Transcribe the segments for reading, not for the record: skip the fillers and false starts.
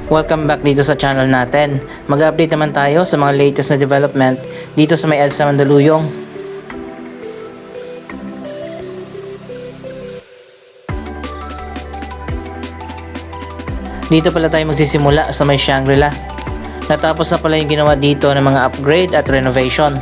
Welcome back dito sa channel natin. Mag-update naman tayo sa mga latest na development dito sa may EDSA Mandaluyong. Dito pala tayo magsisimula sa may Shangri-La. Natapos na pala yung ginawa dito ng mga upgrade at renovation.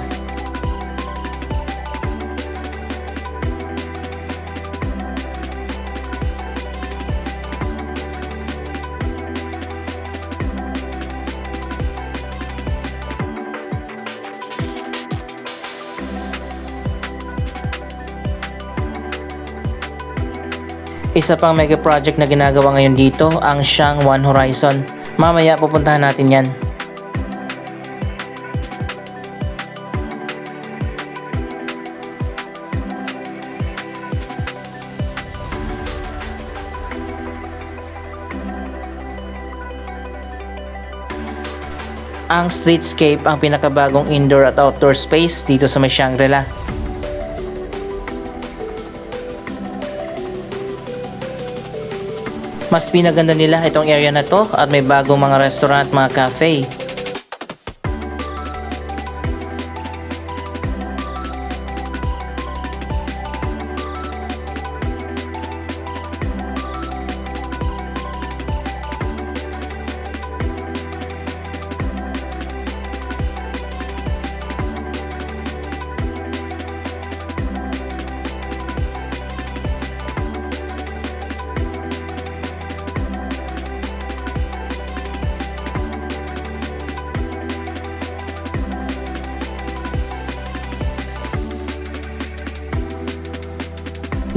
Isa pang mega project na ginagawa ngayon dito ang Shang One Horizon. Mamaya pupuntahan natin yan. Ang Streetscape ang pinakabagong indoor at outdoor space dito sa may Shangri-La. Mas pinaganda nila itong area na to at may bagong mga restaurant, mga cafe.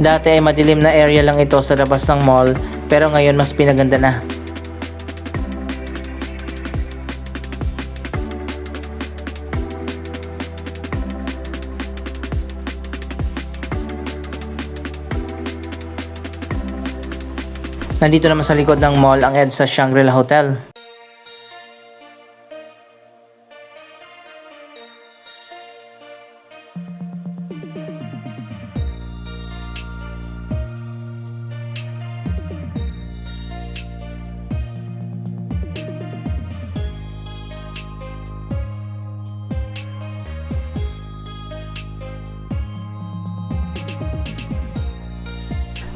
Dati ay madilim na area lang ito sa labas ng mall, pero ngayon mas pinaganda na. Nandito naman sa likod ng mall ang EDSA Shangri-La Hotel.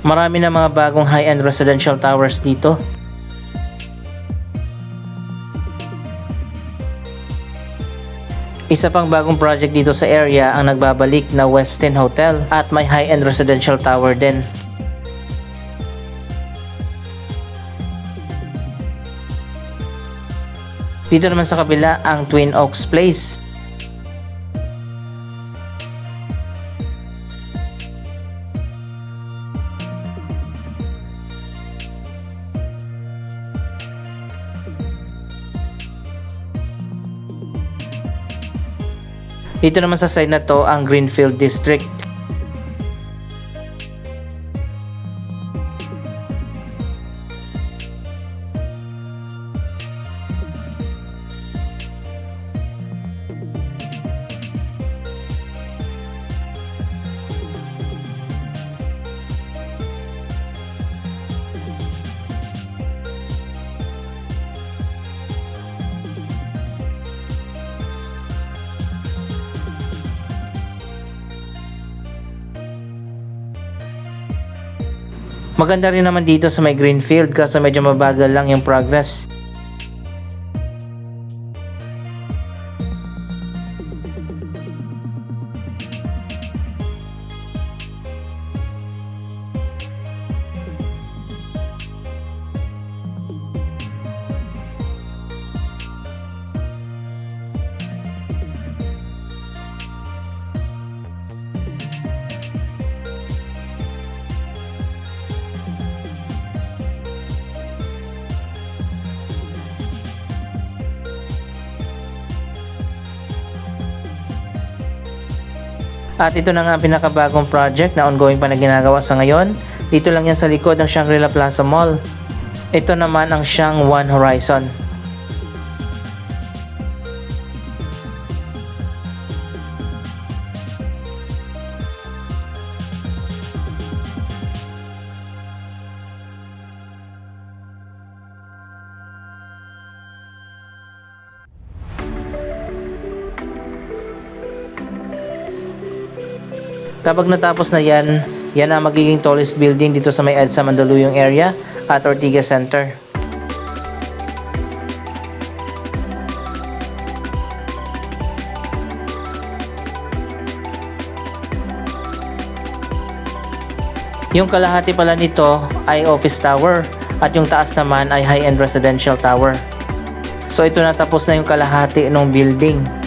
Marami na mga bagong high-end residential towers dito. Isa pang bagong project dito sa area ang nagbabalik na Westin Hotel at may high-end residential tower din. Dito naman sa kabila ang Twin Oaks Place. Dito naman sa side na to ang Greenfield District. Maganda rin naman dito sa may Greenfield kasi medyo mabagal lang yung progress. At ito na nga ang pinakabagong project na ongoing pa na ginagawa sa ngayon. Dito lang yan sa likod ng Shangri-La Plaza Mall. Ito naman ang Shang One Horizon. Kapag natapos na yan, yan ang magiging tallest building dito sa may EDSA Mandaluyong area at Ortigas Center. Yung kalahati pala nito ay office tower at yung taas naman ay high-end residential tower. So ito na, tapos na yung kalahati ng building.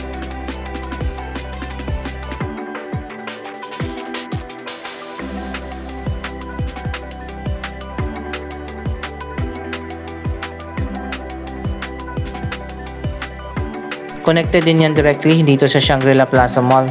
Connected din yan directly dito sa Shangri-La Plaza Mall.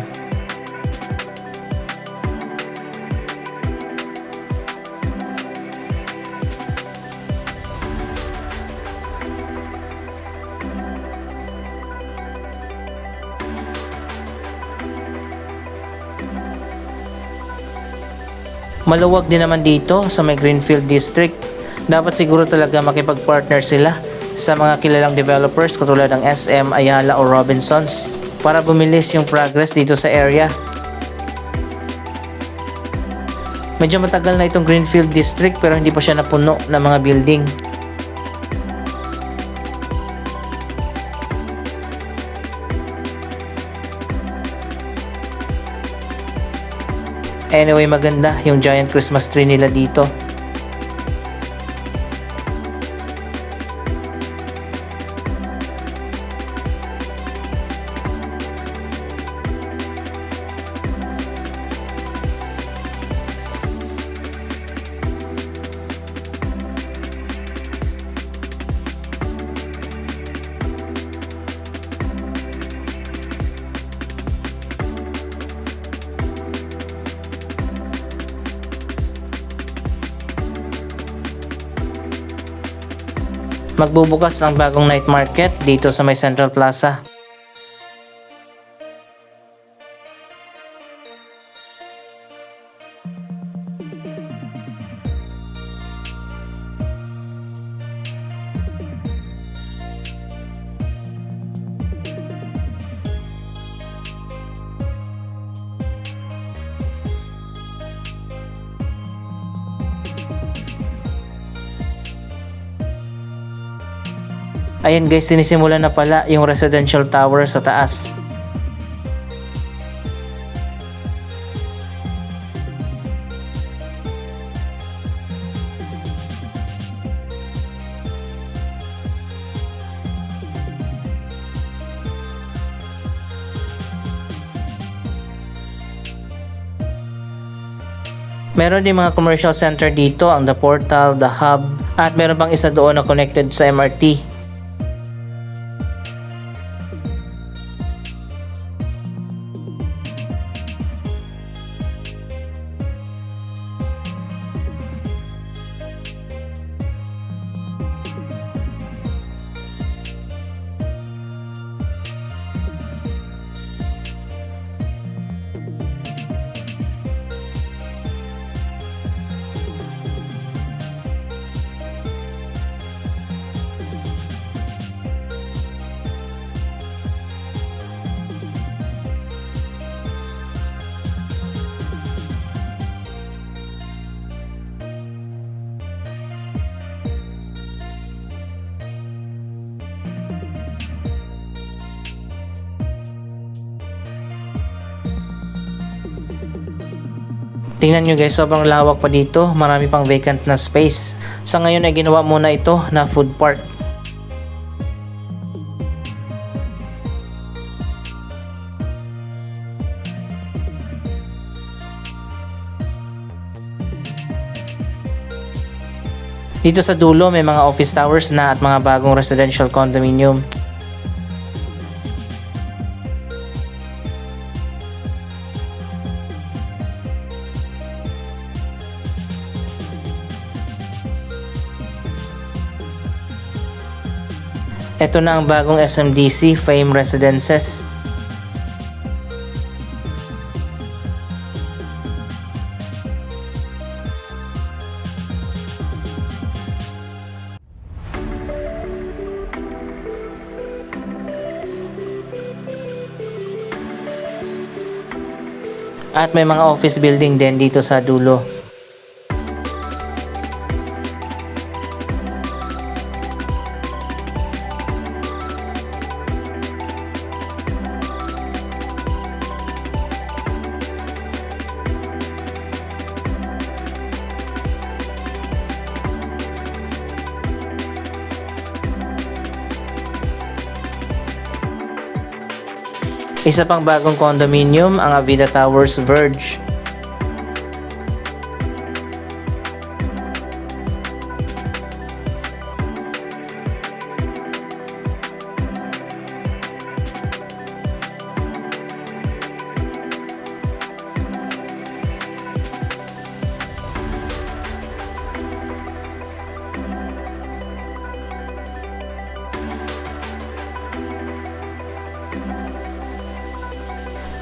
Maluwag din naman dito sa may Greenfield District. Dapat siguro talaga makipag-partner sila sa mga kilalang developers katulad ng SM, Ayala o Robinsons para bumilis yung progress dito sa area. Medyo matagal na itong Greenfield District pero hindi pa siya napuno ng mga building. Anyway, maganda yung giant Christmas tree nila dito. Magbubukas ang bagong night market dito sa may Central Plaza. Ayan guys, sinisimula na pala yung residential tower sa taas. Meron din mga commercial center dito, ang The Portal, The Hub, at meron pang isa doon na connected sa MRT. Tingnan nyo guys, sobrang lawak pa dito. Marami pang vacant na space. Sa ngayon ay ginawa muna ito na food park. Dito sa dulo may mga office towers na at mga bagong residential condominium. Ito na ang bagong SMDC Fame Residences. At may mga office building din dito sa dulo. Isa pang bagong condominium ang Avida Towers Verge.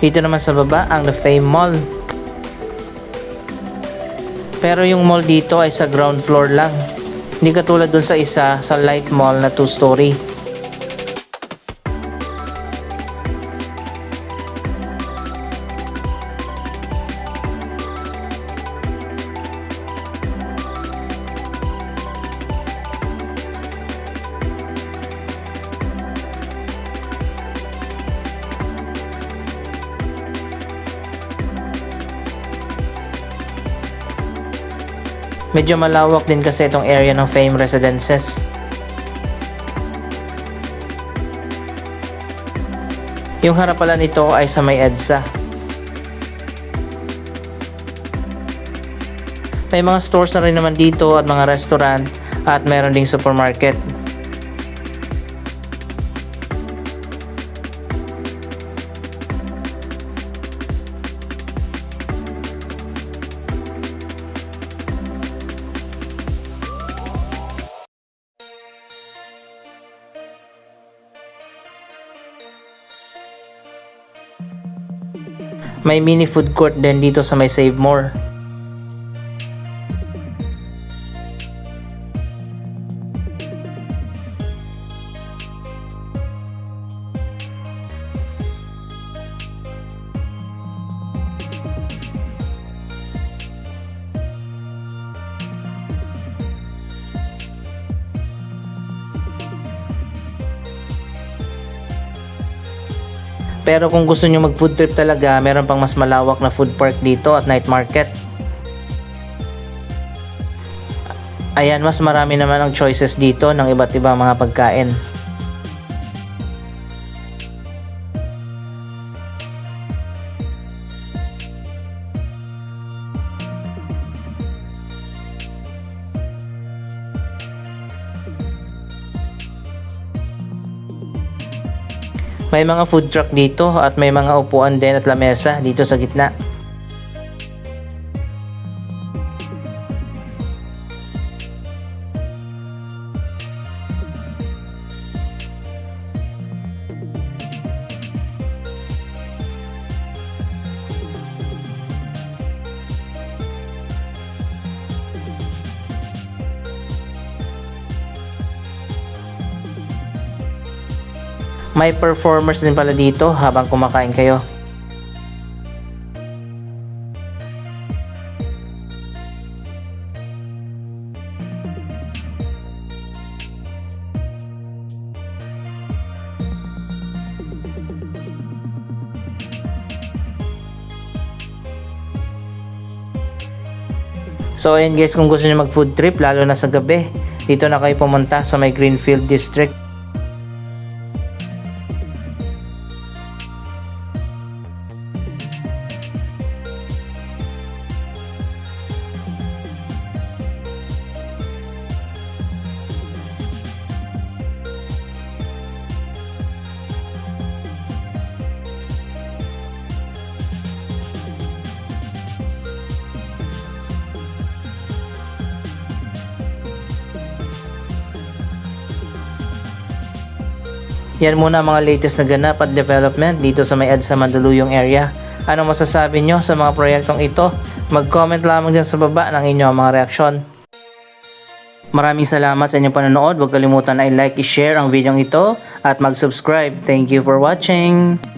Dito naman sa baba ang The Fame Mall. Pero yung mall dito ay sa ground floor lang. Hindi katulad dun sa isa sa Light Mall na 2-story. Medyo malawak din kasi itong area ng Fame Residences. Yung harap pala nito ay sa may EDSA. May mga stores na rin naman dito at mga restaurant at meron ding supermarket. May mini food court din dito sa may Save More. Pero kung gusto nyo mag food trip talaga, meron pang mas malawak na food park dito at night market. Ayan, mas marami naman ang choices dito ng iba't ibang mga pagkain. May mga food truck dito at may mga upuan din at lamesa dito sa gitna. May performers din pala dito habang kumakain kayo. So ayun guys, kung gusto niyo mag food trip lalo na sa gabi, dito na kayo pumunta sa may Greenfield District. Yan muna mga latest na ganap at development dito sa may EDSA Mandaluyong area. Ano masasabi nyo sa mga proyektong ito? Mag-comment lamang dyan sa baba ng inyong mga reaksyon. Maraming salamat sa inyong panonood. Huwag kalimutan na i-like, i-share ang video ito at mag-subscribe. Thank you for watching!